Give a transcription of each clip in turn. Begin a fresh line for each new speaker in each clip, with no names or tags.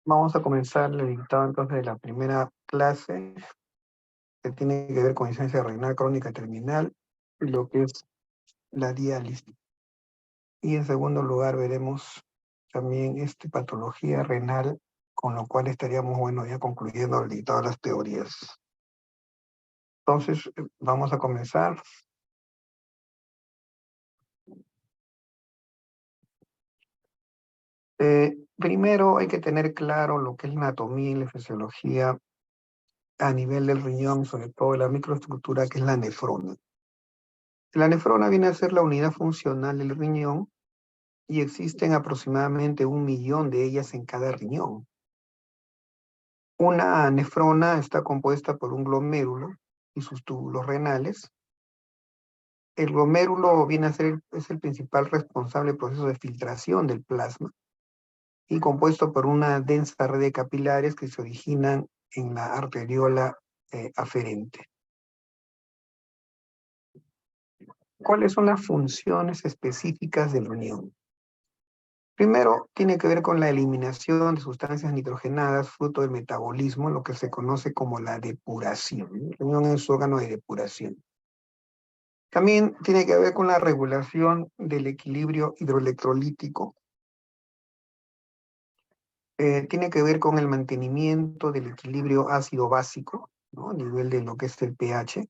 Vamos a comenzar el dictado entonces de la primera clase, que tiene que ver con insuficiencia renal crónica terminal y lo que es la diálisis. Y en segundo lugar veremos también patología renal, con lo cual estaríamos, ya concluyendo el dictado de las teorías. Entonces, vamos a comenzar. Primero hay que tener claro lo que es la anatomía y la fisiología a nivel del riñón, sobre todo de la microestructura que es la nefrona. La nefrona viene a ser la unidad funcional del riñón y existen aproximadamente 1 millón de ellas en cada riñón. Una nefrona está compuesta por un glomérulo y sus túbulos renales. El glomérulo viene a ser es el principal responsable del proceso de filtración del plasma y compuesto por una densa red de capilares que se originan en la arteriola aferente. ¿Cuáles son las funciones específicas del riñón? Primero, tiene que ver con la eliminación de sustancias nitrogenadas fruto del metabolismo, lo que se conoce como la depuración. El riñón es un órgano de depuración. También tiene que ver con la regulación del equilibrio hidroelectrolítico. Tiene que ver con el mantenimiento del equilibrio ácido-básico, ¿no? A nivel de lo que es el pH.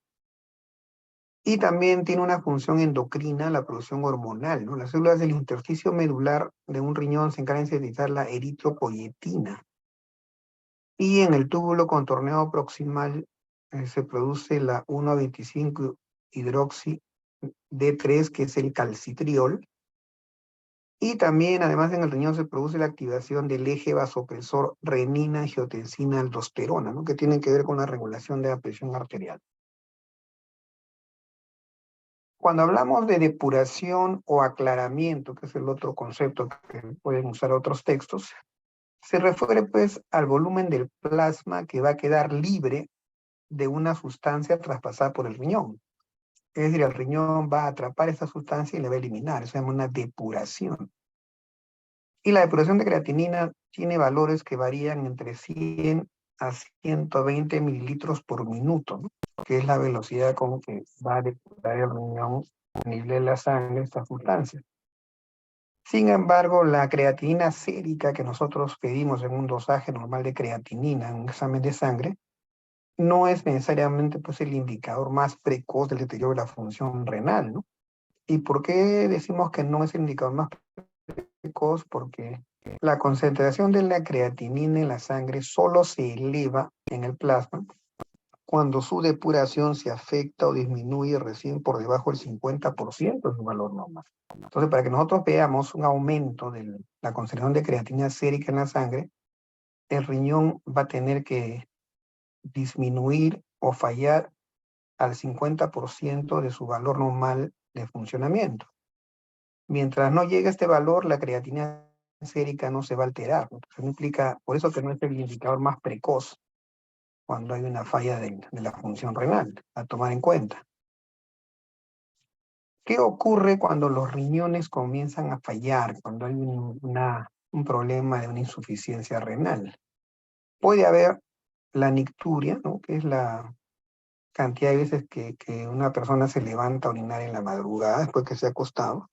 Y también tiene una función endocrina, la producción hormonal, ¿no? Las células del intersticio medular de un riñón se encargan de sintetizar la eritropoyetina. Y en el túbulo contorneado proximal se produce la 1,25 hidroxi D3, que es el calcitriol. Y también, además, en el riñón se produce la activación del eje vasopresor renina-angiotensina-aldosterona, ¿no? Que tienen que ver con la regulación de la presión arterial. Cuando hablamos de depuración o aclaramiento, que es el otro concepto que pueden usar otros textos, se refiere pues al volumen del plasma que va a quedar libre de una sustancia traspasada por el riñón. Es decir, el riñón va a atrapar esa sustancia y la va a eliminar. Eso se llama una depuración. Y la depuración de creatinina tiene valores que varían entre 100 a 120 mililitros por minuto, ¿no? Que es la velocidad con que va a depurar el riñón a nivel de la sangre esta sustancia. Sin embargo, la creatinina sérica que nosotros pedimos en un dosaje normal de creatinina en un examen de sangre no es necesariamente pues, el indicador más precoz del deterioro de la función renal, ¿no? ¿Y por qué decimos que no es el indicador más precoz? Porque la concentración de la creatinina en la sangre solo se eleva en el plasma cuando su depuración se afecta o disminuye recién por debajo del 50% de su valor normal. Entonces, para que nosotros veamos un aumento de la concentración de creatinina sérica en la sangre, el riñón va a tener que disminuir o fallar al 50% de su valor normal de funcionamiento. Mientras no llegue a este valor, la creatinina sérica no se va a alterar. Entonces, implica, por eso que no es el indicador más precoz cuando hay una falla de la función renal, a tomar en cuenta. ¿Qué ocurre cuando los riñones comienzan a fallar, cuando hay un problema de una insuficiencia renal? Puede haber la nicturia, ¿no? Que es la cantidad de veces que una persona se levanta a orinar en la madrugada después que se ha acostado.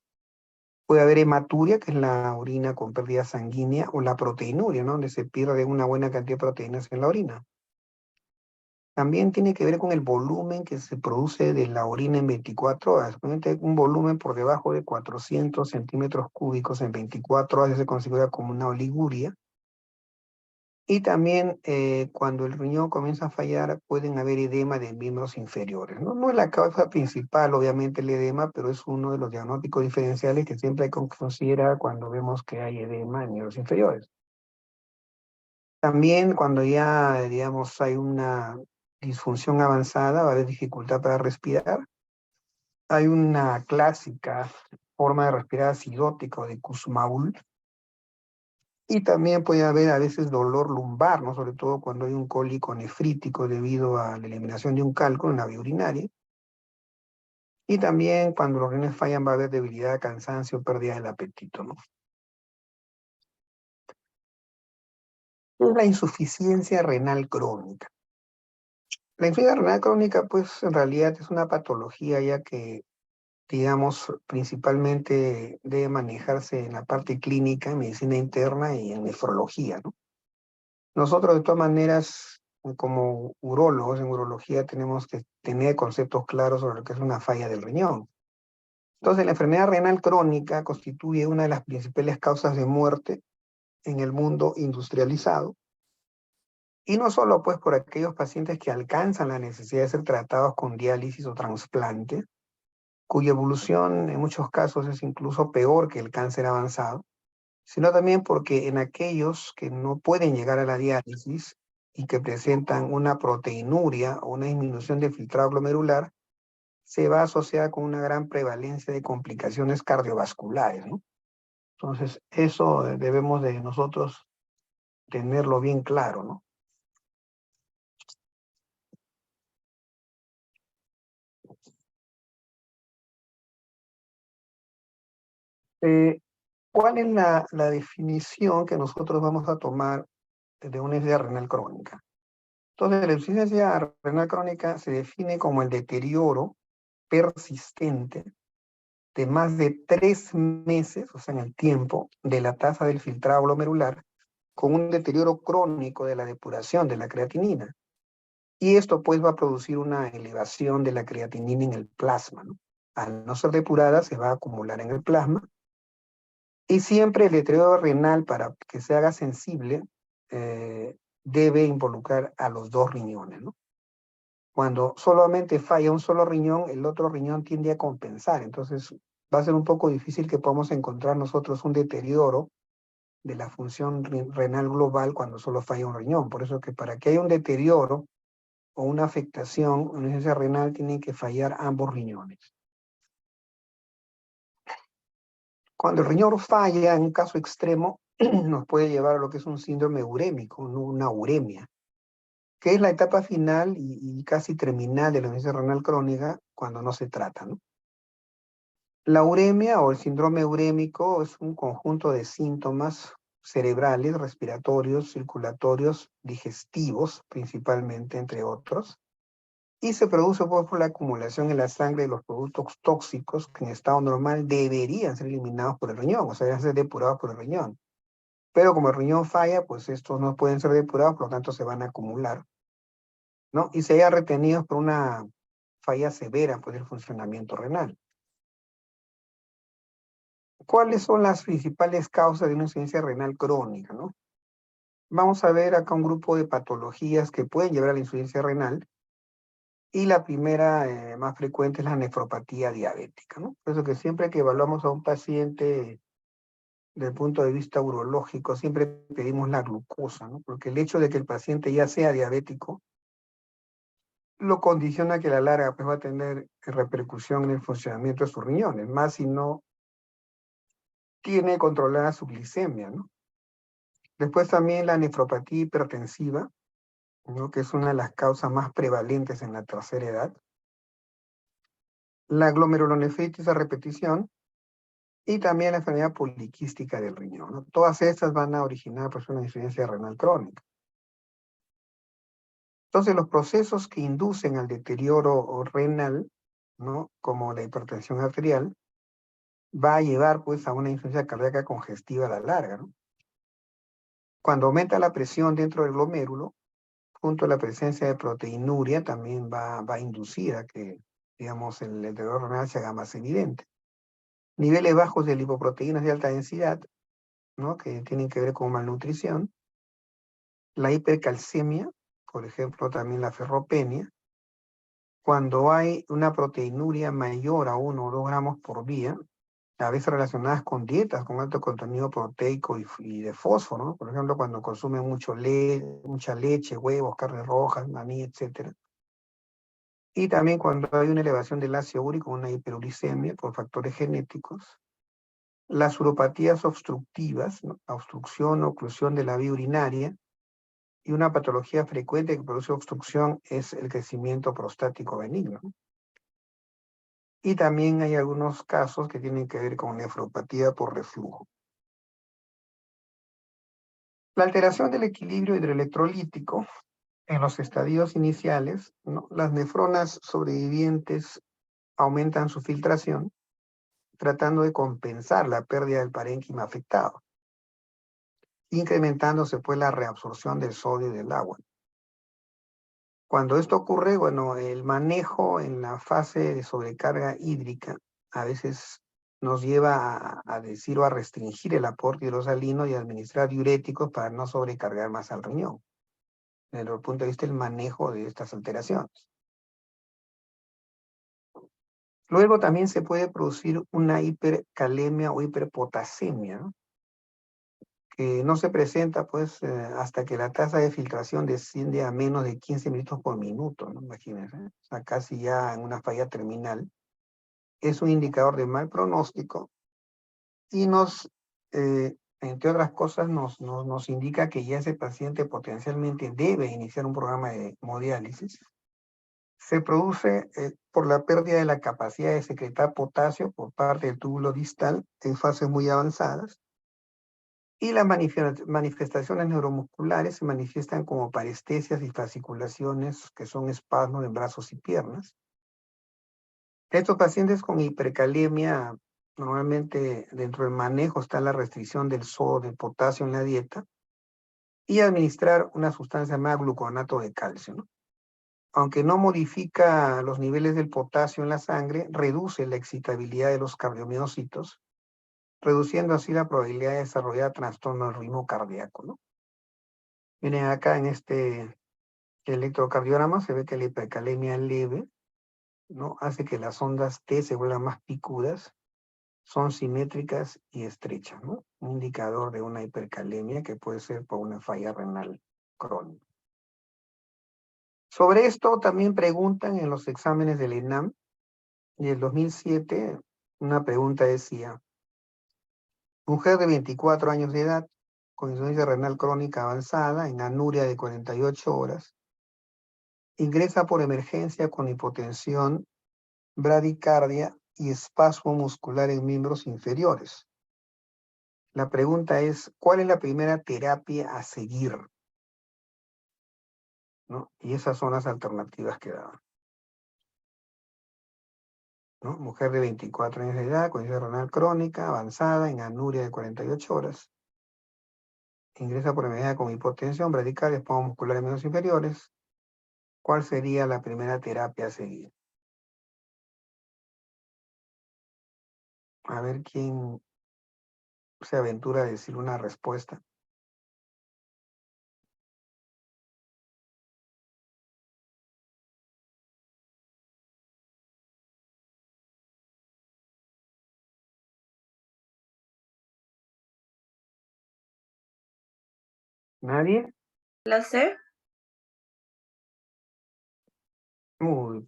Puede haber hematuria, que es la orina con pérdida sanguínea, o la proteinuria, ¿no? Donde se pierde una buena cantidad de proteínas en la orina. También tiene que ver con el volumen que se produce de la orina en 24 horas. Un volumen por debajo de 400 centímetros cúbicos en 24 horas se considera como una oliguria. Y también cuando el riñón comienza a fallar, pueden haber edema de miembros inferiores, ¿no? No es la causa principal, obviamente, el edema, pero es uno de los diagnósticos diferenciales que siempre hay que considerar cuando vemos que hay edema en miembros inferiores. También cuando ya, digamos, hay una disfunción avanzada, va a haber dificultad para respirar. Hay una clásica forma de respirar acidótica o de Kussmaul. Y también puede haber a veces dolor lumbar, ¿no? Sobre todo cuando hay un cólico nefrítico debido a la eliminación de un cálculo en la vía urinaria. Y también cuando los riñones fallan va a haber debilidad, cansancio, pérdida del apetito, ¿no? es la insuficiencia renal crónica. La insuficiencia renal crónica, pues, en realidad es una patología ya que, digamos, principalmente debe manejarse en la parte clínica, en medicina interna y en nefrología, ¿no? Nosotros, de todas maneras, como urólogos, en urología tenemos que tener conceptos claros sobre lo que es una falla del riñón. Entonces, la enfermedad renal crónica constituye una de las principales causas de muerte en el mundo industrializado. Y no solo pues por aquellos pacientes que alcanzan la necesidad de ser tratados con diálisis o trasplante, cuya evolución en muchos casos es incluso peor que el cáncer avanzado, sino también porque en aquellos que no pueden llegar a la diálisis y que presentan una proteinuria o una disminución del filtrado glomerular, se va asociada con una gran prevalencia de complicaciones cardiovasculares, ¿no? Entonces, eso debemos de nosotros tenerlo bien claro, ¿no? Eh, ¿Cuál es la definición que nosotros vamos a tomar de una insuficiencia renal crónica? Entonces, la insuficiencia renal crónica se define como el deterioro persistente de más de 3 meses, o sea, en el tiempo, de la tasa del filtrado glomerular, con un deterioro crónico de la depuración de la creatinina. Y esto pues va a producir una elevación de la creatinina en el plasma, ¿no? Al no ser depurada, se va a acumular en el plasma. Y siempre el deterioro renal, para que se haga sensible, debe involucrar a los dos riñones, ¿no? Cuando solamente falla un solo riñón, el otro riñón tiende a compensar. Entonces va a ser un poco difícil que podamos encontrar nosotros un deterioro de la función renal global cuando solo falla un riñón. Por eso que para que haya un deterioro o una afectación, una insuficiencia renal, tienen que fallar ambos riñones. Cuando el riñón falla, en un caso extremo, nos puede llevar a lo que es un síndrome urémico, una uremia, que es la etapa final y casi terminal de la insuficiencia renal crónica cuando no se trata, ¿no? La uremia o el síndrome urémico es un conjunto de síntomas cerebrales, respiratorios, circulatorios, digestivos, principalmente, entre otros, y se produce pues, por la acumulación en la sangre de los productos tóxicos que en estado normal deberían ser eliminados por el riñón, o sea, deberían ser depurados por el riñón. Pero como el riñón falla, pues estos no pueden ser depurados, por lo tanto se van a acumular, ¿no? Y se hallan retenidos por una falla severa pues, del funcionamiento renal. ¿Cuáles son las principales causas de una insuficiencia renal crónica, no? Vamos a ver acá un grupo de patologías que pueden llevar a la insuficiencia renal. Y la primera, más frecuente, es la nefropatía diabética, ¿no? Por eso que siempre que evaluamos a un paciente desde el punto de vista urológico, siempre pedimos la glucosa, ¿no? Porque el hecho de que el paciente ya sea diabético lo condiciona que a la larga pues, va a tener repercusión en el funcionamiento de sus riñones, más si no tiene controlada su glicemia, ¿no? Después también la nefropatía hipertensiva, ¿no? Que es una de las causas más prevalentes en la tercera edad. La glomerulonefritis a repetición, y también la enfermedad poliquística del riñón, ¿no? Todas estas van a originar pues, una insuficiencia renal crónica. Entonces, los procesos que inducen al deterioro renal, ¿no? Como la hipertensión arterial, va a llevar pues, a una insuficiencia cardíaca congestiva a la larga, ¿no? Cuando aumenta la presión dentro del glomérulo, junto a la presencia de proteinuria, también va a inducir a que, digamos, el deterioro renal se haga más evidente. Niveles bajos de lipoproteínas de alta densidad, ¿no? Que tienen que ver con malnutrición. La hipercalcemia, por ejemplo, también la ferropenia. Cuando hay una proteinuria mayor a 1 o 2 gramos por día, a veces relacionadas con dietas con alto contenido proteico y de fósforo, ¿no? Por ejemplo, cuando consumen mucha leche, huevos, carnes rojas, maní, etc. Y también cuando hay una elevación del ácido úrico, una hiperuricemia por factores genéticos. Las uropatías obstructivas, ¿no? Obstrucción o oclusión de la vía urinaria. Y una patología frecuente que produce obstrucción es el crecimiento prostático benigno. Y también hay algunos casos que tienen que ver con nefropatía por reflujo. La alteración del equilibrio hidroelectrolítico en los estadios iniciales, ¿no? Las nefronas sobrevivientes aumentan su filtración, tratando de compensar la pérdida del parénquima afectado, incrementándose pues la reabsorción del sodio y del agua. Cuando esto ocurre, bueno, el manejo en la fase de sobrecarga hídrica a veces nos lleva a decir o a restringir el aporte hidrosalino y administrar diuréticos para no sobrecargar más al riñón, desde el punto de vista del manejo de estas alteraciones. Luego también se puede producir una hipercalemia o hiperpotasemia, ¿no? Que no se presenta pues hasta que la tasa de filtración desciende a menos de 15 minutos por minuto, ¿no? Imagínense, o sea, casi ya en una falla terminal. Es un indicador de mal pronóstico y entre otras cosas, nos indica que ya ese paciente potencialmente debe iniciar un programa de hemodiálisis. Se produce por la pérdida de la capacidad de secretar potasio por parte del túbulo distal en fases muy avanzadas. Y las manifestaciones neuromusculares se manifiestan como parestesias y fasciculaciones, que son espasmos en brazos y piernas. Estos pacientes con hipercalemia, normalmente dentro del manejo está la restricción del sodio, del potasio en la dieta, y administrar una sustancia llamada gluconato de calcio, ¿no? Aunque no modifica los niveles del potasio en la sangre, reduce la excitabilidad de los cardiomiocitos, reduciendo así la probabilidad de desarrollar trastorno del ritmo cardíaco, ¿no? Miren acá en este electrocardiograma se ve que la hipercalemia leve, ¿no? Hace que las ondas T se vuelvan más picudas, son simétricas y estrechas, ¿no? Un indicador de una hipercalemia que puede ser por una falla renal crónica. Sobre esto también preguntan en los exámenes del ENAM, y en el 2007 una pregunta decía, mujer de 24 años de edad, con insuficiencia renal crónica avanzada, en anuria de 48 horas, ingresa por emergencia con hipotensión, bradicardia y espasmo muscular en miembros inferiores. La pregunta es, ¿cuál es la primera terapia a seguir? ¿No? Y esas son las alternativas que daban, ¿no? Mujer de 24 años de edad, con insuficiencia renal crónica avanzada, en anuria de 48 horas, ingresa por emergencia con hipotensión, bradicardia, espasmo muscular en miembros inferiores. ¿Cuál sería la primera terapia a seguir? A ver quién se aventura a decir una respuesta. ¿Nadie?
La C.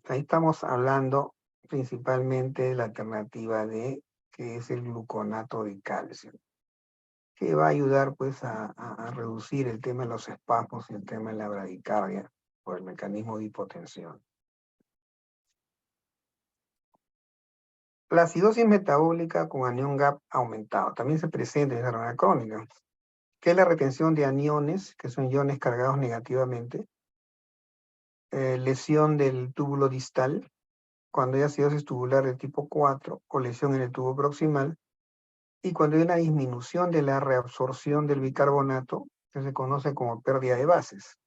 Ahí estamos hablando principalmente de la alternativa D, que es el gluconato de calcio, que va a ayudar pues a reducir el tema de los espasmos y el tema de la bradicardia por el mecanismo de hipotensión. La acidosis metabólica con anión GAP aumentado también se presenta en la renal crónica, que es la retención de aniones, que son iones cargados negativamente, lesión del túbulo distal, cuando hay acidosis tubular de tipo 4 o lesión en el tubo proximal, y cuando hay una disminución de la reabsorción del bicarbonato, que se conoce como pérdida de bases.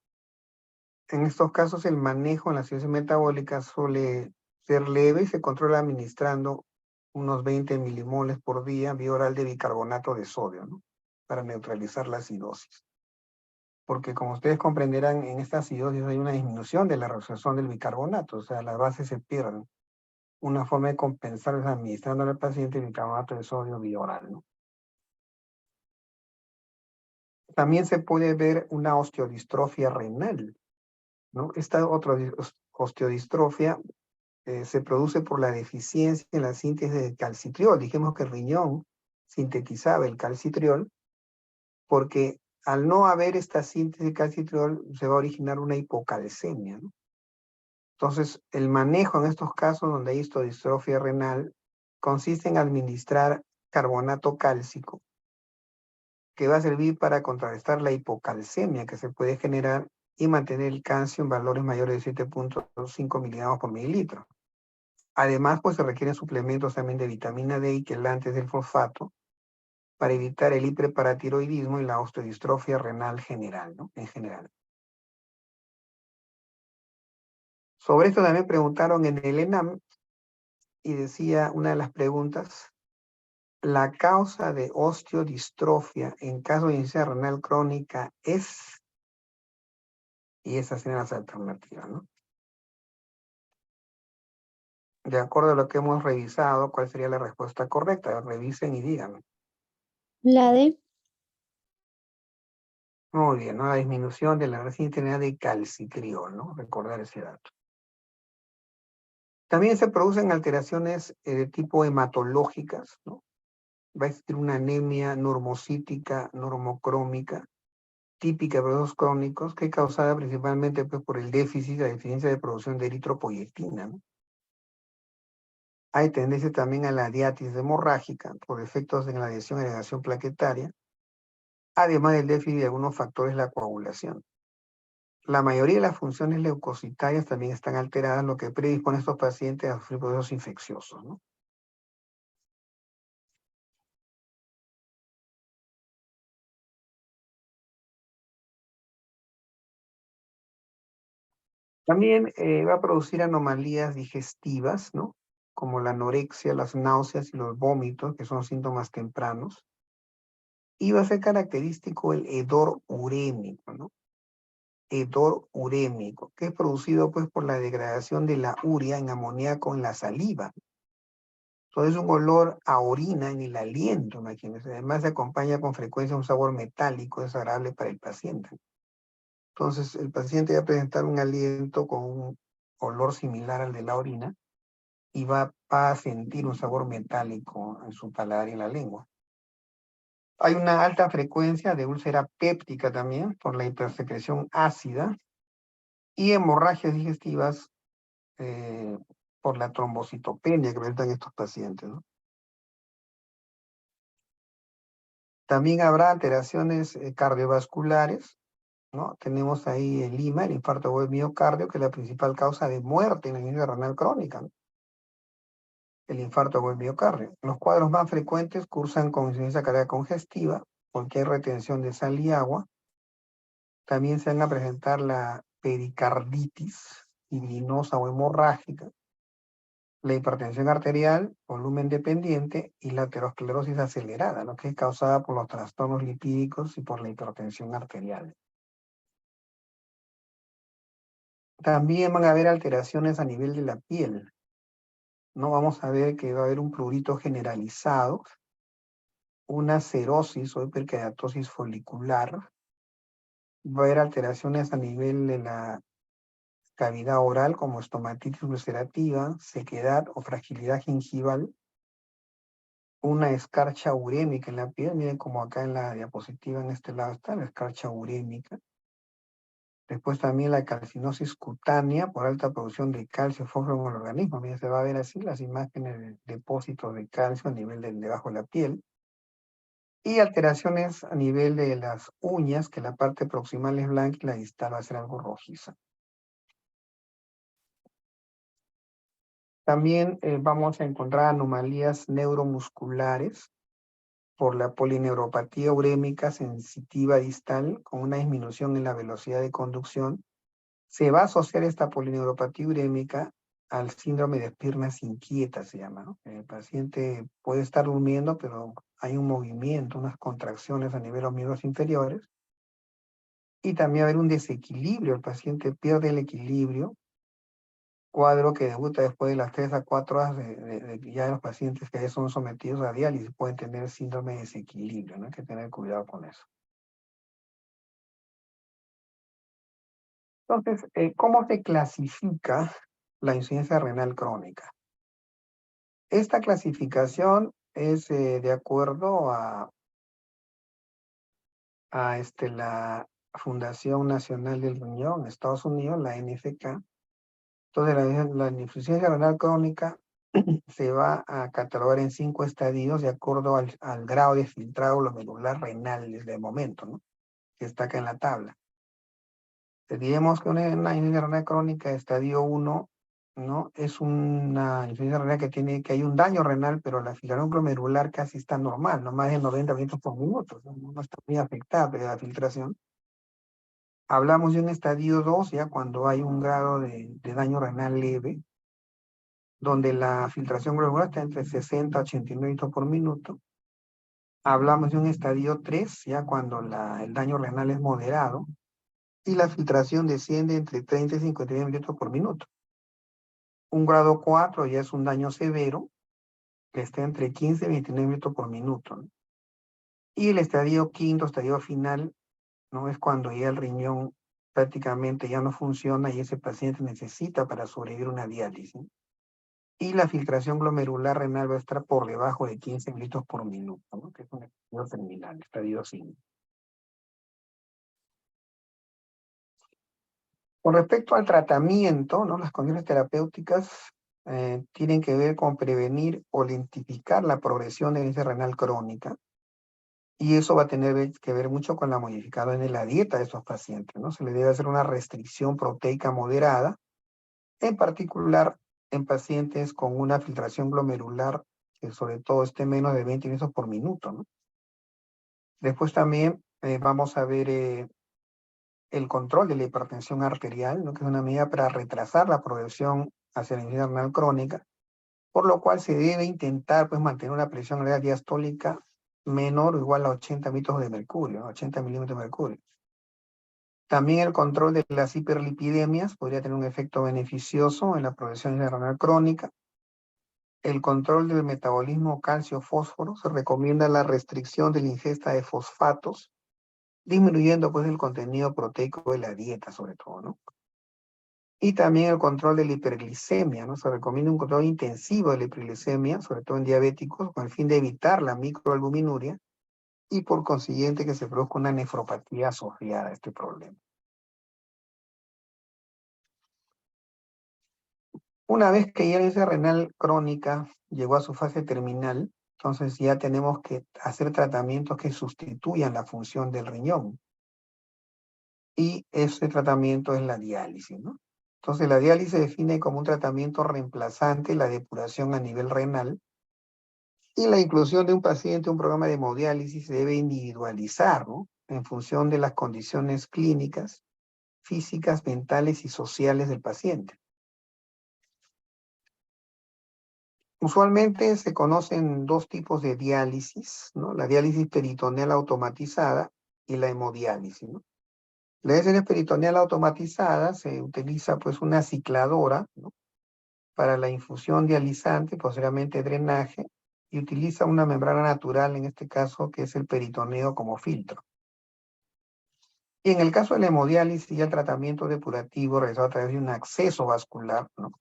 En estos casos, el manejo en la acidosis metabólica suele ser leve y se controla administrando unos 20 milimoles por día vía oral de bicarbonato de sodio, ¿no? Para neutralizar la acidosis. Porque como ustedes comprenderán, en esta acidosis hay una disminución de la reabsorción del bicarbonato, o sea, las bases se pierden. Una forma de compensar es administrando al paciente bicarbonato de sodio vía oral, ¿no? También se puede ver una osteodistrofia renal, ¿no? Esta otra osteodistrofia se produce por la deficiencia en la síntesis de calcitriol. Dijimos que el riñón sintetizaba el calcitriol, porque al no haber esta síntesis de calcitriol se va a originar una hipocalcemia, ¿no? Entonces, el manejo en estos casos donde hay osteodistrofia renal consiste en administrar carbonato cálcico que va a servir para contrarrestar la hipocalcemia que se puede generar y mantener el calcio en valores mayores de 7.5 miligramos por mililitro. Además, pues se requieren suplementos también de vitamina D y quelantes del fosfato para evitar el hiperparatiroidismo y la osteodistrofia renal general, ¿no? En general. Sobre esto también preguntaron en el ENAM y decía una de las preguntas, la causa de osteodistrofia en caso de insuficiencia renal crónica es, y esas serían las alternativas, ¿no? De acuerdo a lo que hemos revisado, ¿cuál sería la respuesta correcta? Revisen y díganme.
La D.
Muy bien, ¿no? La disminución de la resistencia de calcitriol, ¿no? Recordar ese dato. También se producen alteraciones de tipo hematológicas, ¿no? Va a existir una anemia normocítica, normocrómica, típica de procesos crónicos, que es causada principalmente pues, por el déficit, la deficiencia de producción de eritropoyetina, ¿no? Hay tendencia también a la diátesis hemorrágica por efectos en la adhesión y agregación plaquetaria, además del déficit de algunos factores de la coagulación. La mayoría de las funciones leucocitarias también están alteradas, lo que predispone a estos pacientes a sufrir procesos infecciosos, ¿no? También va a producir anomalías digestivas, ¿no? Como la anorexia, las náuseas y los vómitos, que son síntomas tempranos. Y va a ser característico el hedor urémico, ¿no? Hedor urémico, que es producido pues por la degradación de la urea en amoníaco en la saliva. Entonces es un olor a orina en el aliento, imagínense. Además se acompaña con frecuencia un sabor metálico desagradable para el paciente. Entonces el paciente va a presentar un aliento con un olor similar al de la orina y va a sentir un sabor metálico en su paladar y en la lengua. Hay una alta frecuencia de úlcera péptica también por la hipersecreción ácida y hemorragias digestivas por la trombocitopenia que presentan estos pacientes, ¿no? También habrá alteraciones cardiovasculares, ¿no? Tenemos ahí el IMA, el infarto agudo del miocardio, que es la principal causa de muerte en la insuficiencia renal crónica, ¿no? El infarto agudo del miocardio. Los cuadros más frecuentes cursan con insuficiencia cardíaca congestiva, porque hay retención de sal y agua. También se van a presentar la pericarditis fibrinosa o hemorrágica, la hipertensión arterial, volumen dependiente y la aterosclerosis acelerada, ¿no? Que es causada por los trastornos lipídicos y por la hipertensión arterial. También van a haber alteraciones a nivel de la piel, ¿no? Vamos a ver que va a haber un prurito generalizado, una cerosis o hiperkeratosis folicular, va a haber alteraciones a nivel de la cavidad oral como estomatitis ulcerativa, sequedad o fragilidad gingival, una escarcha urémica en la piel, miren como acá en la diapositiva en este lado está la escarcha urémica. Después también la calcinosis cutánea por alta producción de calcio, fósforo en el organismo. Miren, se va a ver así las imágenes de depósitos de calcio a nivel de debajo de la piel. Y alteraciones a nivel de las uñas, que la parte proximal es blanca y la distal va a ser algo rojiza. También vamos a encontrar anomalías neuromusculares por la polineuropatía urémica sensitiva distal con una disminución en la velocidad de conducción. Se va a asociar esta polineuropatía urémica al síndrome de piernas inquietas, se llama, ¿no? El paciente puede estar durmiendo, pero hay un movimiento, unas contracciones a nivel de los miembros inferiores. Y también va a haber un desequilibrio, el paciente pierde el equilibrio, cuadro que debuta después de las 3 a 4 horas de ya los pacientes que ya son sometidos a diálisis pueden tener síndrome de desequilibrio, ¿no? Hay que tener cuidado con eso. Entonces, ¿cómo se clasifica la insuficiencia renal crónica? Esta clasificación es de acuerdo a la Fundación Nacional del Riñón, Estados Unidos, la NFK. Entonces, la insuficiencia renal crónica se va a catalogar en 5 estadios de acuerdo al grado de filtrado glomerular renal desde el momento, ¿no? Que está acá en la tabla. Diremos que una insuficiencia renal crónica de estadio 1, ¿no? Es una insuficiencia renal que hay un daño renal, pero la filtración glomerular casi está normal, no más de 90 litros por minuto, no está muy afectada de la filtración. Hablamos de un estadio 2, ya cuando hay un grado de daño renal leve, donde la filtración glomerular está entre 60 y 89 litros por minuto. Hablamos de un estadio 3, ya cuando el daño renal es moderado, y la filtración desciende entre 30 y 59 litros por minuto. Un grado 4 ya es un daño severo, que está entre 15 y 29 litros por minuto, ¿no? Y el estadio quinto, estadio final, ¿no? Es cuando ya el riñón prácticamente ya no funciona y ese paciente necesita para sobrevivir una diálisis. Y la filtración glomerular renal va a estar por debajo de 15 litros por minuto, ¿no? Que es un estadio terminal, estadio 5. Con respecto al tratamiento, ¿no? Las condiciones terapéuticas tienen que ver con prevenir o lentificar la progresión de insuficiencia renal crónica. Y eso va a tener que ver mucho con la modificación en la dieta de esos pacientes, ¿no? Se le debe hacer una restricción proteica moderada, en particular en pacientes con una filtración glomerular que sobre todo esté menos de 20 litros por minuto, ¿no? Después también vamos a ver el control de la hipertensión arterial, ¿no? Que es una medida para retrasar la progresión hacia la insuficiencia renal crónica, por lo cual se debe intentar pues, mantener una presión arterial diastólica menor o igual a 80 milímetros de mercurio, ¿no? 80 milímetros de mercurio. También el control de las hiperlipidemias podría tener un efecto beneficioso en la progresión renal crónica. El control del metabolismo calcio-fósforo, se recomienda la restricción de la ingesta de fosfatos, disminuyendo pues el contenido proteico de la dieta sobre todo, ¿no? Y también el control de la hiperglicemia, ¿no? Se recomienda un control intensivo de la hiperglicemia, sobre todo en diabéticos, con el fin de evitar la microalbuminuria y por consiguiente que se produzca una nefropatía asociada a este problema. Una vez que ya la insuficiencia renal crónica llegó a su fase terminal, entonces ya tenemos que hacer tratamientos que sustituyan la función del riñón. Y ese tratamiento es la diálisis, ¿no? Entonces la diálisis se define como un tratamiento reemplazante la depuración a nivel renal, y la inclusión de un paciente en un programa de hemodiálisis se debe individualizar, ¿no? En función de las condiciones clínicas, físicas, mentales y sociales del paciente. Usualmente se conocen dos tipos de diálisis, ¿no? La diálisis peritoneal automatizada y la hemodiálisis, ¿no? La diálisis peritoneal automatizada se utiliza pues una cicladora, ¿no? Para la infusión dializante, posteriormente drenaje, y utiliza una membrana natural, en este caso, que es el peritoneo como filtro. Y en el caso de la hemodiálisis, ya el tratamiento depurativo realizado a través de un acceso vascular, ¿no?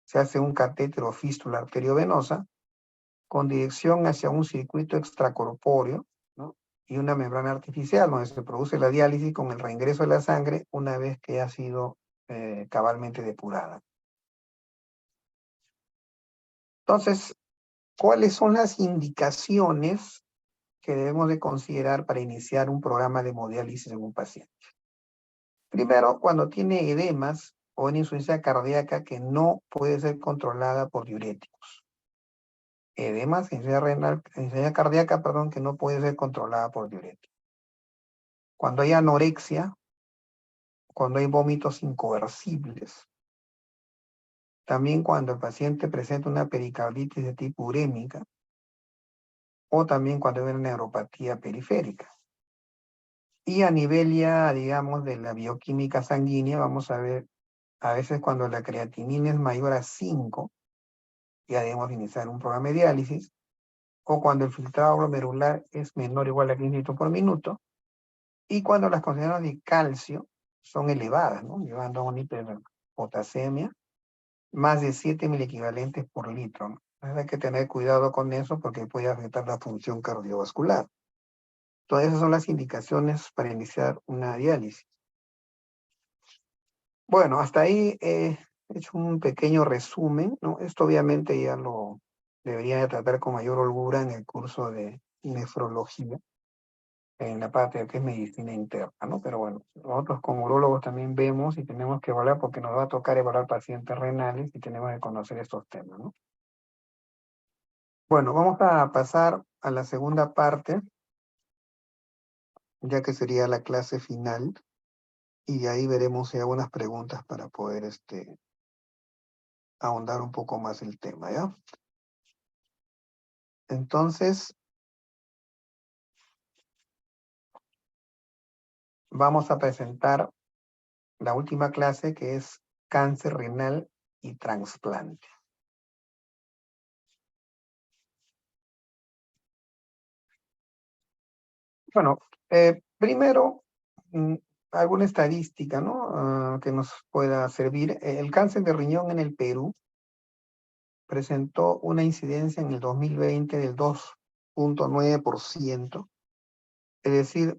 Se hace un catéter o fístula arteriovenosa con dirección hacia un circuito extracorpóreo, ¿no? Y una membrana artificial donde se produce la diálisis con el reingreso de la sangre una vez que ha sido cabalmente depurada. Entonces, ¿cuáles son las indicaciones que debemos de considerar para iniciar un programa de hemodiálisis en un paciente? Primero, cuando tiene edemas o una insuficiencia cardíaca que no puede ser controlada por diuréticos. Edemas, insuficiencia cardíaca, perdón, que no puede ser controlada por diuréticos. Cuando hay anorexia, cuando hay vómitos incoercibles. También cuando el paciente presenta una pericarditis de tipo urémica, o también cuando hay una neuropatía periférica. Y a nivel ya, digamos, de la bioquímica sanguínea, vamos a ver, a veces cuando la creatinina es mayor a 5, ya debemos iniciar un programa de diálisis, o cuando el filtrado glomerular es menor o igual a 15 litros por minuto, y cuando las concentraciones de calcio son elevadas, ¿no? Llevando a una hiperpotasemia, más de 7 miliequivalentes por litro, ¿no? Entonces hay que tener cuidado con eso porque puede afectar la función cardiovascular. Todas esas son las indicaciones para iniciar una diálisis. Bueno, hasta ahí he hecho un pequeño resumen, ¿no? Esto obviamente ya lo debería de tratar con mayor holgura en el curso de nefrología, en la parte que es medicina interna, ¿no? Pero bueno, nosotros como urólogos también vemos y tenemos que evaluar porque nos va a tocar evaluar pacientes renales y tenemos que conocer estos temas, ¿no? Bueno, vamos a pasar a la segunda parte, ya que sería la clase final, y ahí veremos si hay algunas preguntas para poder ahondar un poco más el tema, ¿ya? Entonces, vamos a presentar la última clase que es cáncer renal y trasplante. Bueno, primero, alguna estadística, ¿no? Que nos pueda servir. El cáncer de riñón en el Perú presentó una incidencia en el 2020 del 2,9%, es decir,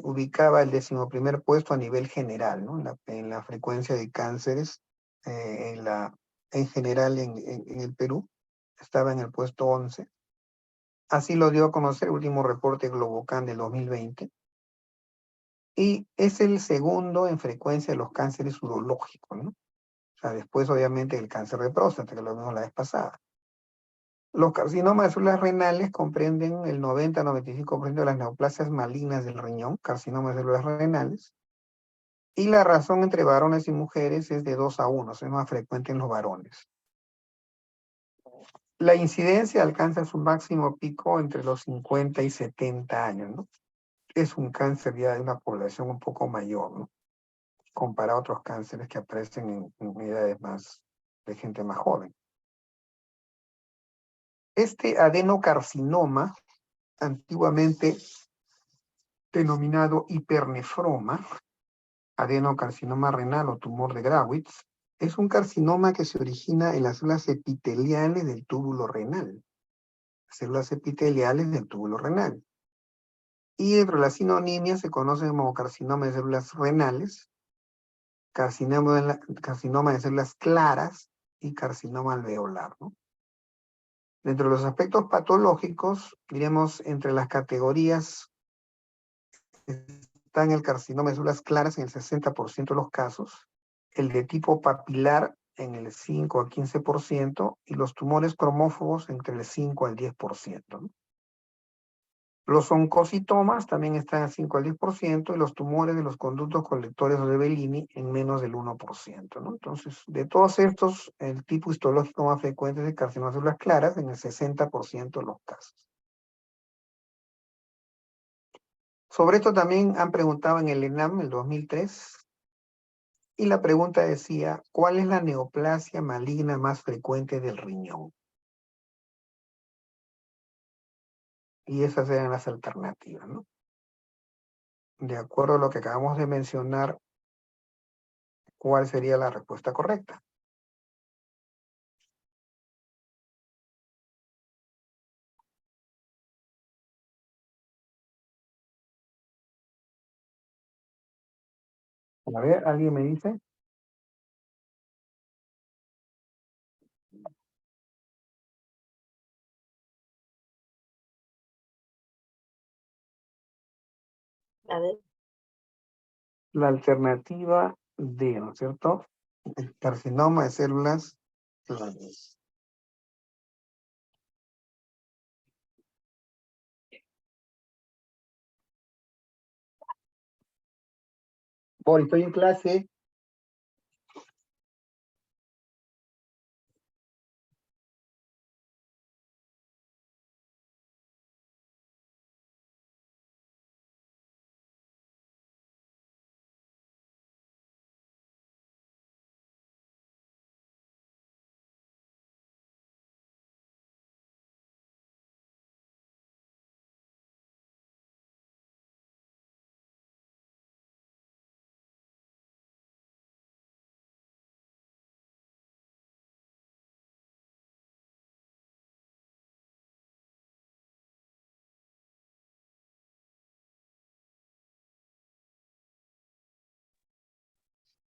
ubicaba el 11º puesto a nivel general, ¿no? En la frecuencia de cánceres, en general en el Perú, estaba en el puesto 11. Así lo dio a conocer el último reporte Globocan del 2020. Y es el segundo en frecuencia de los cánceres urológicos, ¿no? O sea, después obviamente el cáncer de próstata, que lo vimos la vez pasada. Los carcinomas de células renales comprenden el 90-95% de las neoplasias malignas del riñón, carcinomas de células renales, y la razón entre varones y mujeres es de 2 a 1, es más frecuente en los varones. La incidencia alcanza su máximo pico entre los 50 y 70 años, ¿no? Es un cáncer ya de una población un poco mayor, ¿no? Comparado a otros cánceres que aparecen en edades más, de gente más joven. Este adenocarcinoma, antiguamente denominado hipernefroma, adenocarcinoma renal o tumor de Grawitz, es un carcinoma que se origina en las células epiteliales del túbulo renal. Células epiteliales del túbulo renal. Y dentro de la sinonimia se conoce como carcinoma de células renales, carcinoma de células claras y carcinoma alveolar, ¿no? Dentro de los aspectos patológicos, diremos entre las categorías están el carcinoma de células claras en el 60% de los casos, el de tipo papilar en el 5 a 15% y los tumores cromófobos entre el 5 al 10%, ¿no? Los oncocitomas también están al 5 al 10% y los tumores de los conductos colectores de Bellini en menos del 1%, ¿no? Entonces, de todos estos, el tipo histológico más frecuente es el carcinoma de células claras en el 60% de los casos. Sobre esto también han preguntado en el ENAM, el 2003, y la pregunta decía, ¿cuál es la neoplasia maligna más frecuente del riñón? Y esas eran las alternativas, ¿no? De acuerdo a lo que acabamos de mencionar, ¿cuál sería la respuesta correcta? A ver, ¿alguien me dice?
A ver.
La alternativa D, ¿no es cierto? El carcinoma de células claras. Por estoy en clase.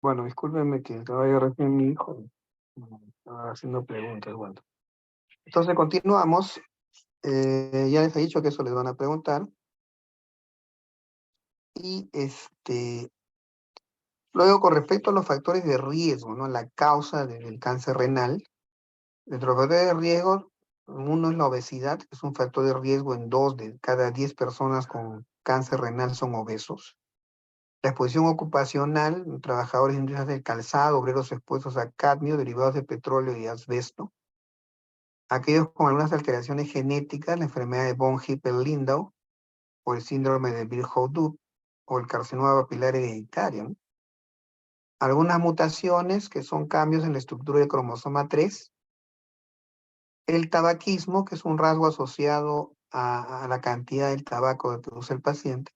Bueno, discúlpenme que todavía recién mi hijo estaba haciendo preguntas. Bueno, entonces continuamos. Ya les he dicho que eso les van a preguntar. Y luego, con respecto a los factores de riesgo, ¿no? La causa del cáncer renal, dentro de los factores de riesgo, uno es la obesidad, que es un factor de riesgo en 2 de cada 10 personas con cáncer renal son obesos. La exposición ocupacional, trabajadores de industrias del calzado, obreros expuestos a cadmio, derivados de petróleo y asbesto. Aquellos con algunas alteraciones genéticas, la enfermedad de von Hippel-Lindau, o el síndrome de Birt-Houdup, o el carcinoma papilar hereditario, ¿no? Algunas mutaciones que son cambios en la estructura del cromosoma 3, el tabaquismo, que es un rasgo asociado a la cantidad del tabaco que produce el paciente,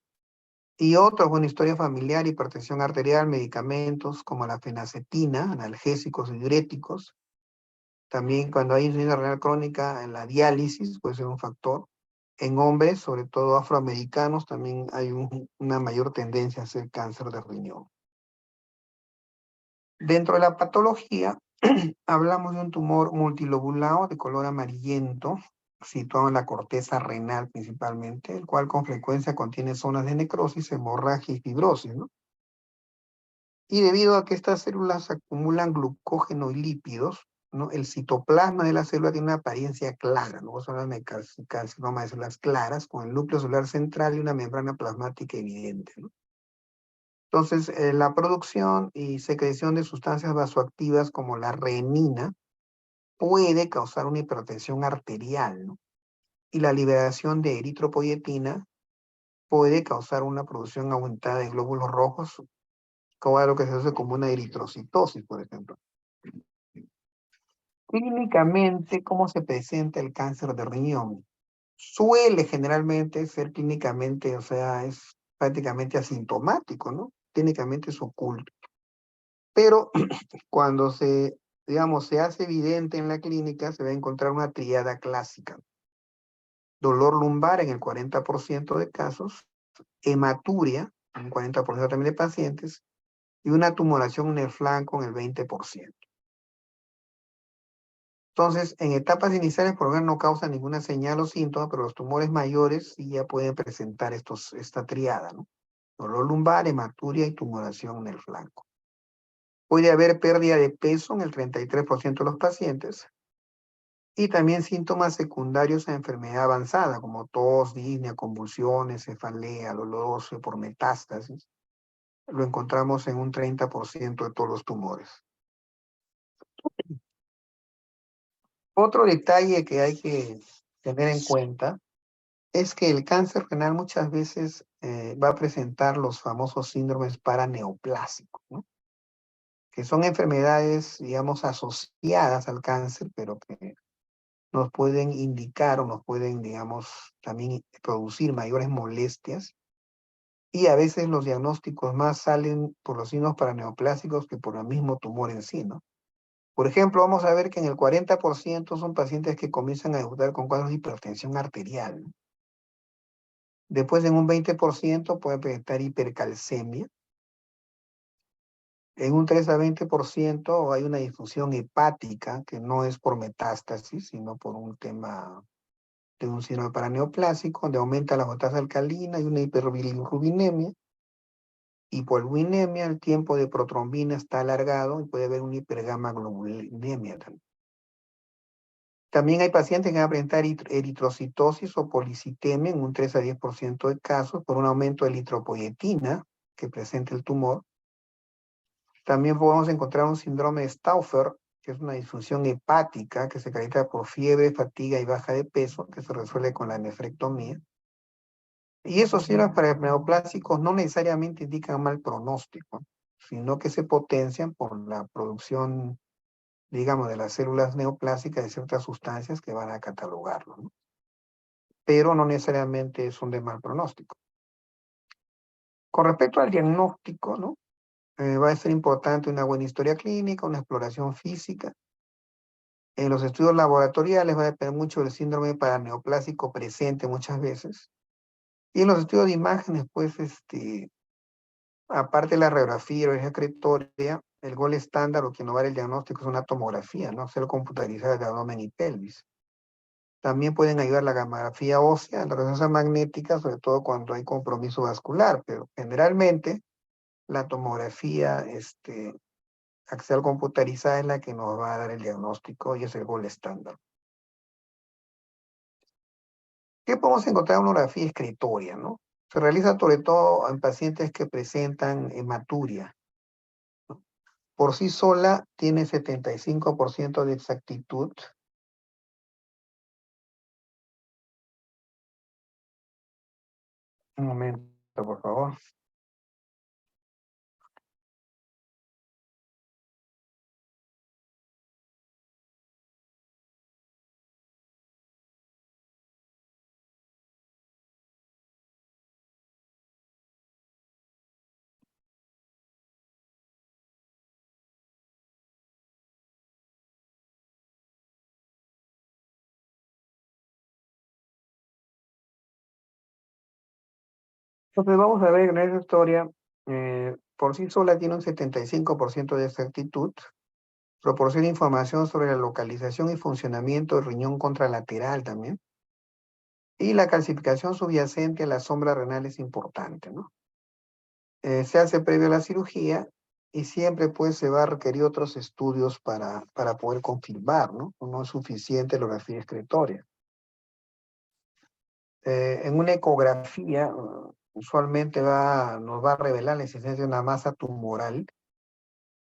y otros, bueno, historia familiar, hipertensión arterial, medicamentos como la fenacetina, analgésicos y diuréticos. También cuando hay insuficiencia renal crónica, en la diálisis puede ser un factor. En hombres, sobre todo afroamericanos, también hay una mayor tendencia a hacer cáncer de riñón. Dentro de la patología, hablamos de un tumor multilobulado de color amarillento, situado en la corteza renal principalmente, el cual con frecuencia contiene zonas de necrosis, hemorragia y fibrosis, ¿no? Y debido a que estas células acumulan glucógeno y lípidos, ¿no? El citoplasma de la célula tiene una apariencia clara, ¿no? Son las carcinoma de células claras, con el núcleo celular central y una membrana plasmática evidente, ¿no? Entonces, la producción y secreción de sustancias vasoactivas como la renina puede causar una hipertensión arterial, ¿no? Y la liberación de eritropoyetina puede causar una producción aumentada de glóbulos rojos, como algo que se hace como una eritrocitosis, por ejemplo. Clínicamente, ¿cómo se presenta el cáncer de riñón? Suele generalmente ser clínicamente, o sea, es prácticamente asintomático, ¿no? Clínicamente es oculto. Pero cuando digamos, se hace evidente en la clínica, se va a encontrar una tríada clásica. Dolor lumbar en el 40% de casos, hematuria en el 40% también de pacientes, y una tumoración en el flanco en el 20%. Entonces, en etapas iniciales, por lo menos no causa ninguna señal o síntoma, pero los tumores mayores sí ya pueden presentar esta triada, ¿no? Dolor lumbar, hematuria y tumoración en el flanco. Puede haber pérdida de peso en el 33% de los pacientes y también síntomas secundarios a enfermedad avanzada, como tos, disnea, convulsiones, cefalea, dolor óseo por metástasis. Lo encontramos en un 30% de todos los tumores. Otro detalle que hay que tener en cuenta es que el cáncer renal muchas veces va a presentar los famosos síndromes paraneoplásicos, ¿no? Que son enfermedades, digamos, asociadas al cáncer, pero que nos pueden indicar o nos pueden, digamos, también producir mayores molestias. Y a veces los diagnósticos más salen por los signos paraneoplásicos que por el mismo tumor en sí, ¿no? Por ejemplo, vamos a ver que en el 40% son pacientes que comienzan a debutar con cuadros de hipertensión arterial, ¿no? Después, en un 20% puede presentar hipercalcemia. En un 3 a 20% hay una difusión hepática que no es por metástasis, sino por un tema de un síndrome paraneoplásico, donde aumenta la botasa alcalina y una hiperbilirrubinemia. Hipoalbuminemia, el tiempo de protrombina está alargado y puede haber una hipergamaglobulinemia también. También hay pacientes que van a presentar eritrocitosis o policitemia en un 3 a 10% de casos por un aumento de eritropoyetina que presenta el tumor. También podemos encontrar un síndrome de Stauffer, que es una disfunción hepática que se caracteriza por fiebre, fatiga y baja de peso, que se resuelve con la nefrectomía. Y esos síndromes paraneoplásicos no necesariamente indican mal pronóstico, sino que se potencian por la producción, digamos, de las células neoplásicas de ciertas sustancias que van a catalogarlo, ¿no? Pero no necesariamente son de mal pronóstico. Con respecto al diagnóstico, ¿no? Va a ser importante una buena historia clínica, una exploración física. En los estudios laboratoriales va a depender mucho del síndrome paraneoplásico presente muchas veces. Y en los estudios de imágenes, pues, Aparte de la radiografía y la excretoria, el gol estándar o quien no va el diagnóstico es una tomografía, ¿no? Ser computarizada de abdomen y pelvis. También pueden ayudar la gamografía ósea, la resonancia magnética, sobre todo cuando hay compromiso vascular, pero generalmente la tomografía axial computarizada es la que nos va a dar el diagnóstico y es el gol estándar. ¿Qué podemos encontrar en una tomografía excretoria, no? Se realiza sobre todo en pacientes que presentan hematuria. Por sí sola tiene 75% de exactitud. Un momento, por favor. Entonces vamos a ver en esta historia, por sí sola tiene un 75% de exactitud, proporciona información sobre la localización y funcionamiento del riñón contralateral también, y la calcificación subyacente a la sombra renal es importante, ¿no? Se hace previo a la cirugía y siempre pues se va a requerir otros estudios para poder confirmar, ¿no? No es suficiente la ecografía excretoria. En una ecografía, usualmente nos va a revelar la existencia de una masa tumoral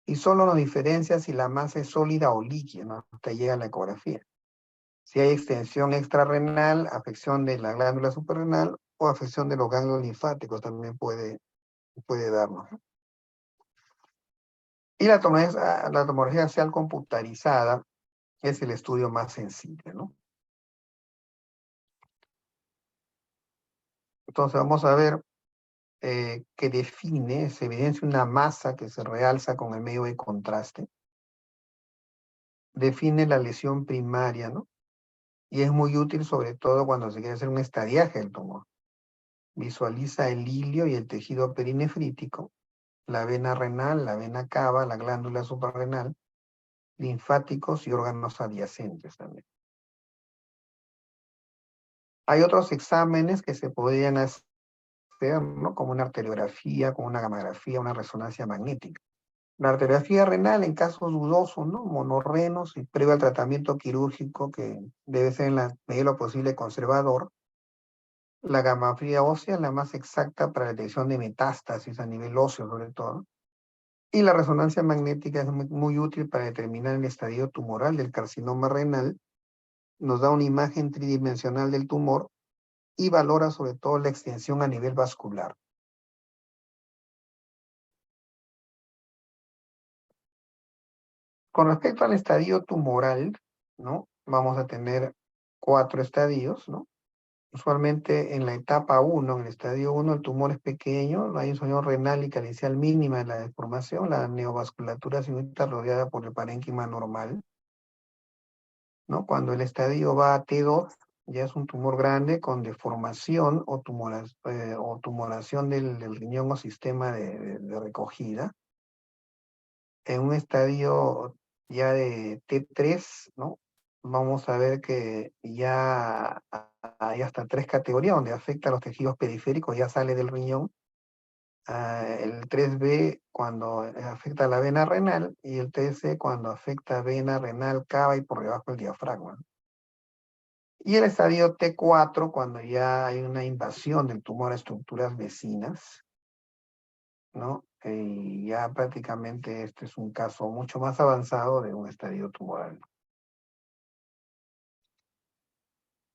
y solo nos diferencia si la masa es sólida o líquida, ¿no? Hasta llega la ecografía. Si hay extensión extrarrenal, afección de la glándula suprarrenal o afección de los ganglios linfáticos también puede darnos, ¿no? Y la tomografía axial computarizada es el estudio más sensible, ¿no? Entonces vamos a ver que define, se evidencia una masa que se realza con el medio de contraste, define la lesión primaria, ¿no? Y es muy útil sobre todo cuando se quiere hacer un estadiaje del tumor. Visualiza el hilio y el tejido perinefrítico, la vena renal, la vena cava, la glándula suprarrenal, linfáticos y órganos adyacentes también. Hay otros exámenes que se podrían hacer, ¿no? Como una arteriografía, como una gamografía, una resonancia magnética. La arteriografía renal en casos dudosos, ¿no? Monorrenos y previo al tratamiento quirúrgico que debe ser en la medida de lo posible conservador. La gamografía ósea es la más exacta para la detección de metástasis a nivel óseo sobre todo. Y la resonancia magnética es muy útil para determinar el estadio tumoral del carcinoma renal. Nos da una imagen tridimensional del tumor y valora sobre todo la extensión a nivel vascular. Con respecto al estadio tumoral, ¿no? Vamos a tener 4 estadios, ¿no? Usualmente en la etapa 1, en el estadio 1, el tumor es pequeño, no hay insolución renal y carencial mínima en la deformación, la neovasculatura se encuentra rodeada por el parénquima normal, ¿no? Cuando el estadio va a T2, ya es un tumor grande con deformación o tumoración del riñón o sistema de recogida. En un estadio ya de T3, ¿no? Vamos a ver que ya hay hasta 3 categorías donde afecta a los tejidos periféricos, ya sale del riñón. El 3B cuando afecta a la vena renal y el 3C cuando afecta vena renal, cava y por debajo del diafragma. Y el estadio T4 cuando ya hay una invasión del tumor a estructuras vecinas, ¿no? Y ya prácticamente este es un caso mucho más avanzado de un estadio tumoral.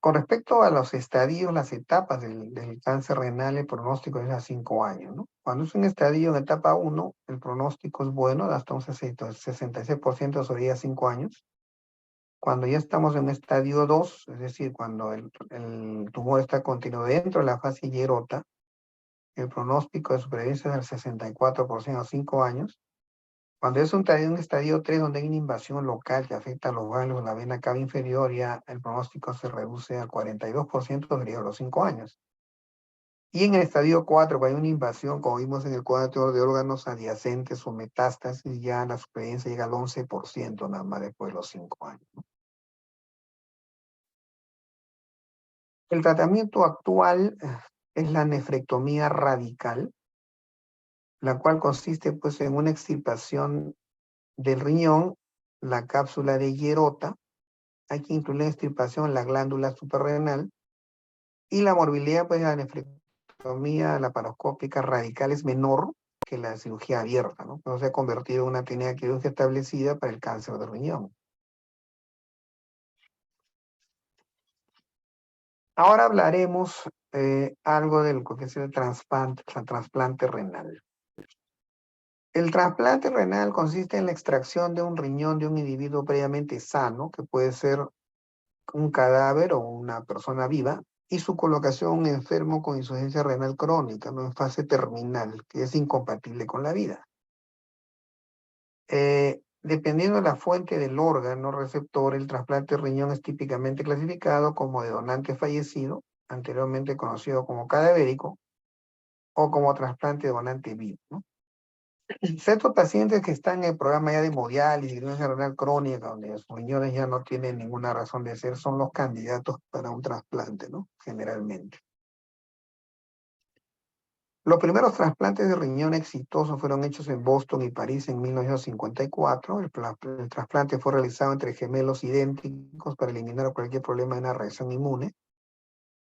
Con respecto a los estadios, las etapas del cáncer renal, el pronóstico es a 5 años, ¿no? Cuando es un estadio en etapa 1, el pronóstico es bueno, hasta un 66% sobre 5 años. Cuando ya estamos en un estadio 2, es decir, cuando el tumor está continuo dentro de la fase hierota, el pronóstico de supervivencia es del 64% a 5 años. Cuando es un estadio 3 donde hay una invasión local que afecta a los ganglios, la vena cava inferior, ya el pronóstico se reduce al 42% de los 5 años. Y en el estadio 4, cuando hay una invasión, como vimos en el cuadro de órganos adyacentes o metástasis, ya la supervivencia llega al 11% nada más después de los 5 años. El tratamiento actual es la nefrectomía radical, la cual consiste pues en una extirpación del riñón, la cápsula de Hierota. Hay que incluir en la extirpación la glándula suprarrenal, y la morbilidad pues de la nefrectomía laparoscópica radical es menor que la cirugía abierta, ¿no? No se ha convertido en una técnica quirúrgica establecida para el cáncer de riñón. Ahora hablaremos algo de lo que es el trasplante renal. El trasplante renal consiste en la extracción de un riñón de un individuo previamente sano, que puede ser un cadáver o una persona viva, y su colocación a un enfermo con insuficiencia renal crónica, ¿no? En fase terminal, que es incompatible con la vida. Dependiendo de la fuente del órgano receptor, el trasplante de riñón es típicamente clasificado como de donante fallecido, anteriormente conocido como cadavérico, o como trasplante de donante vivo, ¿no? Ciertos pacientes que están en el programa ya de hemodiálisis, de insuficiencia renal crónica, donde sus riñones ya no tienen ninguna razón de ser, son los candidatos para un trasplante, ¿no? Generalmente. Los primeros trasplantes de riñón exitosos fueron hechos en Boston y París en 1954. El trasplante fue realizado entre gemelos idénticos para eliminar cualquier problema de una reacción inmune.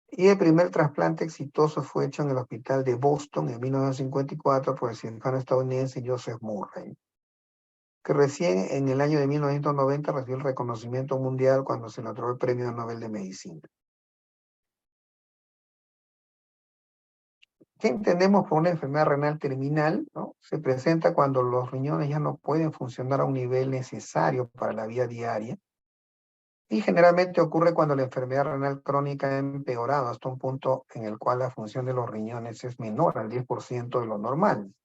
Y el primer trasplante exitoso fue hecho en el hospital de Boston en 1954 por el cirujano estadounidense Joseph Murray, que recién en el año de 1990 recibió el reconocimiento mundial cuando se le otorgó el Premio Nobel de Medicina. ¿Qué entendemos por una enfermedad renal terminal? ¿No? Se presenta cuando los riñones ya no pueden funcionar a un nivel necesario para la vida diaria, y generalmente ocurre cuando la enfermedad renal crónica ha empeorado hasta un punto en el cual la función de los riñones es menor al 10% de lo normal.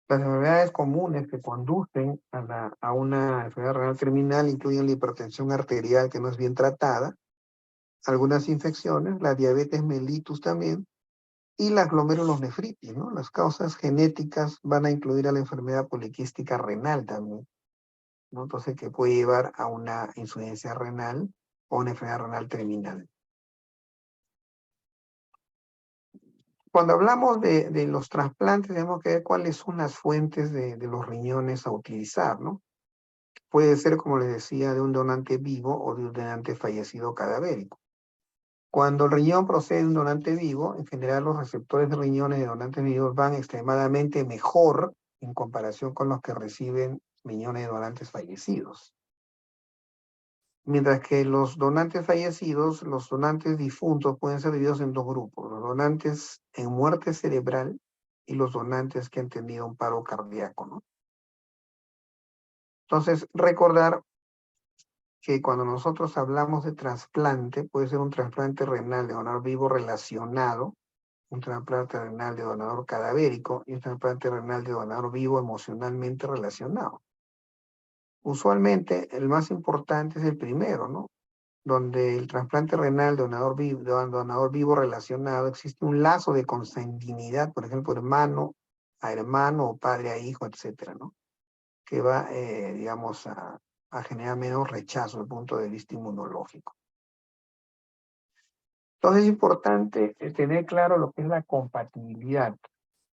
Las enfermedades comunes que conducen a una enfermedad renal terminal incluyen la hipertensión arterial que no es bien tratada, algunas infecciones, la diabetes mellitus también, y la glomerulonefritis, ¿no? Las causas genéticas van a incluir a la enfermedad poliquística renal también, ¿no? Entonces, que puede llevar a una insuficiencia renal o una enfermedad renal terminal. Cuando hablamos de los trasplantes, tenemos que ver cuáles son las fuentes de los riñones a utilizar, ¿no? Puede ser, como les decía, de un donante vivo o de un donante fallecido cadavérico. Cuando el riñón procede de un donante vivo, en general los receptores de riñones de donantes vivos van extremadamente mejor en comparación con los que reciben riñones de donantes fallecidos. Mientras que los donantes fallecidos, los donantes difuntos pueden ser divididos en dos grupos: los donantes en muerte cerebral y los donantes que han tenido un paro cardíaco, ¿no? Entonces, recordar que cuando nosotros hablamos de trasplante, puede ser un trasplante renal de donador vivo relacionado, un trasplante renal de donador cadavérico y un trasplante renal de donador vivo emocionalmente relacionado. Usualmente el más importante es el primero, ¿no? Donde el trasplante renal de donador vivo relacionado, existe un lazo de consanguinidad, por ejemplo, hermano a hermano o padre a hijo, etcétera, ¿no? Que va, digamos, a generar menos rechazo desde el punto de vista inmunológico. Entonces es importante tener claro lo que es la compatibilidad,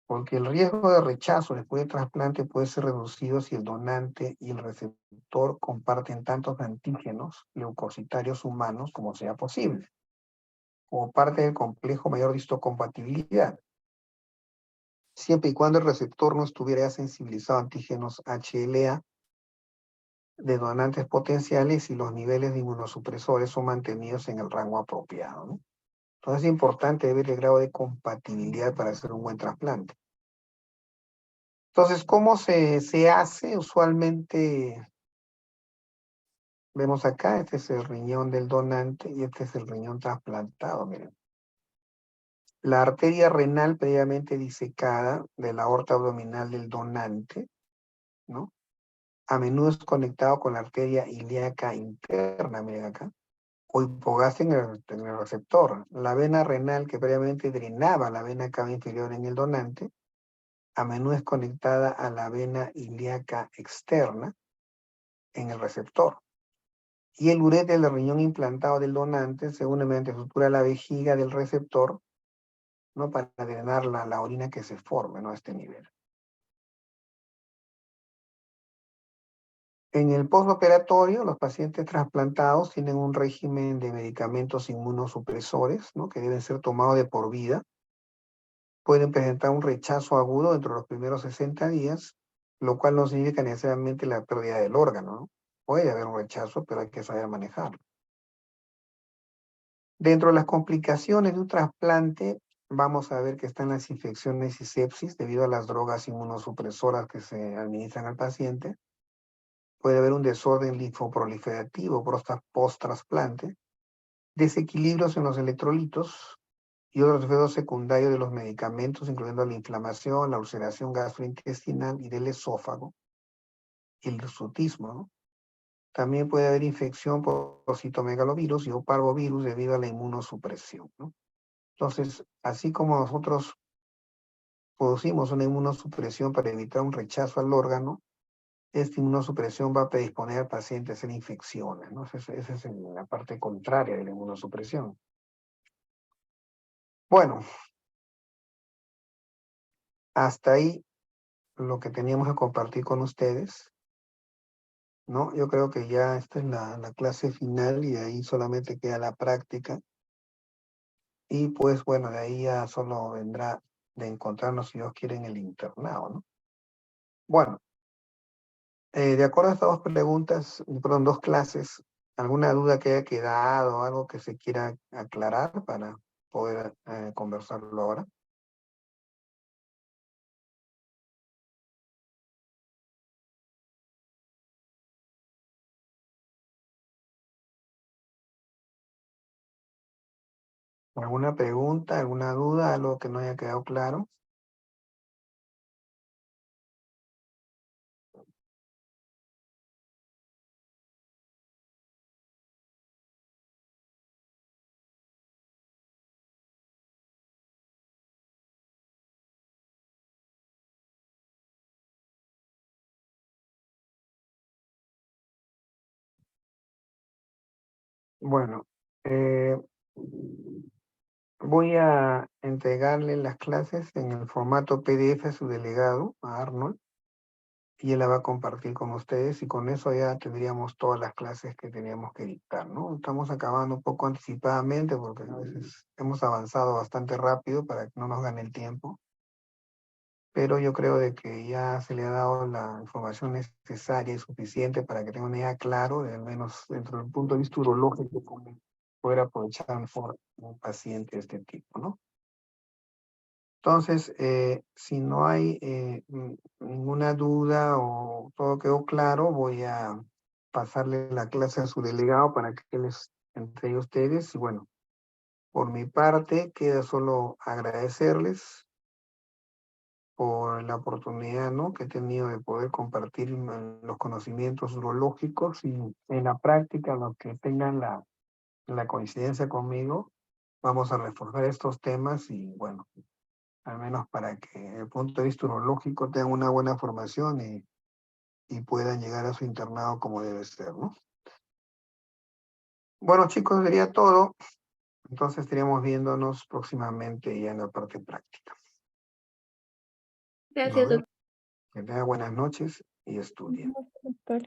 porque el riesgo de rechazo después del trasplante puede ser reducido si el donante y el receptor comparten tantos antígenos leucocitarios humanos como sea posible, como parte del complejo mayor de histocompatibilidad, siempre y cuando el receptor no estuviera sensibilizado a antígenos HLA de donantes potenciales y los niveles de inmunosupresores son mantenidos en el rango apropiado, ¿no? Entonces es importante ver el grado de compatibilidad para hacer un buen trasplante. Entonces, ¿cómo se hace? Usualmente, vemos acá, este es el riñón del donante y este es el riñón trasplantado, miren. La arteria renal previamente disecada de la aorta abdominal del donante, ¿no? A menudo es conectado con la arteria ilíaca interna, miren acá, o hipogasia en el receptor. La vena renal que previamente drenaba la vena cava inferior en el donante, a menudo es conectada a la vena ilíaca externa en el receptor. Y el ureter del riñón implantado del donante se une mediante sutura a la vejiga del receptor, ¿no? Para drenar la orina que se forme, ¿no? A este nivel. En el postoperatorio, los pacientes trasplantados tienen un régimen de medicamentos inmunosupresores, ¿no? Que deben ser tomados de por vida. Pueden presentar un rechazo agudo dentro de los primeros 60 días, lo cual no significa necesariamente la pérdida del órgano, ¿no? Puede haber un rechazo, pero hay que saber manejarlo. Dentro de las complicaciones de un trasplante, vamos a ver que están las infecciones y sepsis debido a las drogas inmunosupresoras que se administran al paciente. Puede haber un desorden linfoproliferativo post-trasplante, desequilibrios en los electrolitos y otros efectos secundarios de los medicamentos, incluyendo la inflamación, la ulceración gastrointestinal y del esófago, y el hirsutismo, ¿no? También puede haber infección por citomegalovirus y o parvovirus debido a la inmunosupresión, ¿no? Entonces, así como nosotros producimos una inmunosupresión para evitar un rechazo al órgano, esta inmunosupresión va a predisponer al paciente a hacer infecciones, ¿no? Esa es la parte contraria de la inmunosupresión. Bueno, hasta ahí lo que teníamos que compartir con ustedes, ¿no? Yo creo que ya esta es la clase final y de ahí solamente queda la práctica. Y pues bueno, de ahí ya solo vendrá de encontrarnos, si Dios quiere, en el internado, ¿no? Bueno, de acuerdo a estas dos preguntas, perdón, dos clases, ¿alguna duda que haya quedado, algo que se quiera aclarar para poder conversarlo ahora? ¿Alguna pregunta, alguna duda, algo que no haya quedado claro? Bueno, voy a entregarle las clases en el formato PDF a su delegado, a Arnold, y él la va a compartir con ustedes y con eso ya tendríamos todas las clases que teníamos que dictar, ¿no? Estamos acabando un poco anticipadamente porque a veces hemos avanzado bastante rápido para que no nos gane el tiempo, pero yo creo de que ya se le ha dado la información necesaria y suficiente para que tenga una idea claro, de al menos dentro del punto de vista urológico, cómo poder aprovechar mejor un paciente de este tipo, ¿no? Entonces, si no hay ninguna duda o todo quedó claro, voy a pasarle la clase a su delegado para que les entregue a ustedes. Y bueno, por mi parte, queda solo agradecerles por la oportunidad, ¿no?, que he tenido de poder compartir los conocimientos urológicos y en la práctica, los que tengan la coincidencia conmigo, vamos a reforzar estos temas y bueno, al menos para que desde el punto de vista urológico tengan una buena formación y puedan llegar a su internado como debe ser, ¿no? Bueno, chicos, sería todo. Entonces estaríamos viéndonos próximamente ya en la parte práctica.
Gracias, doctor.
Que tengan buenas noches y estudien.
Doctor.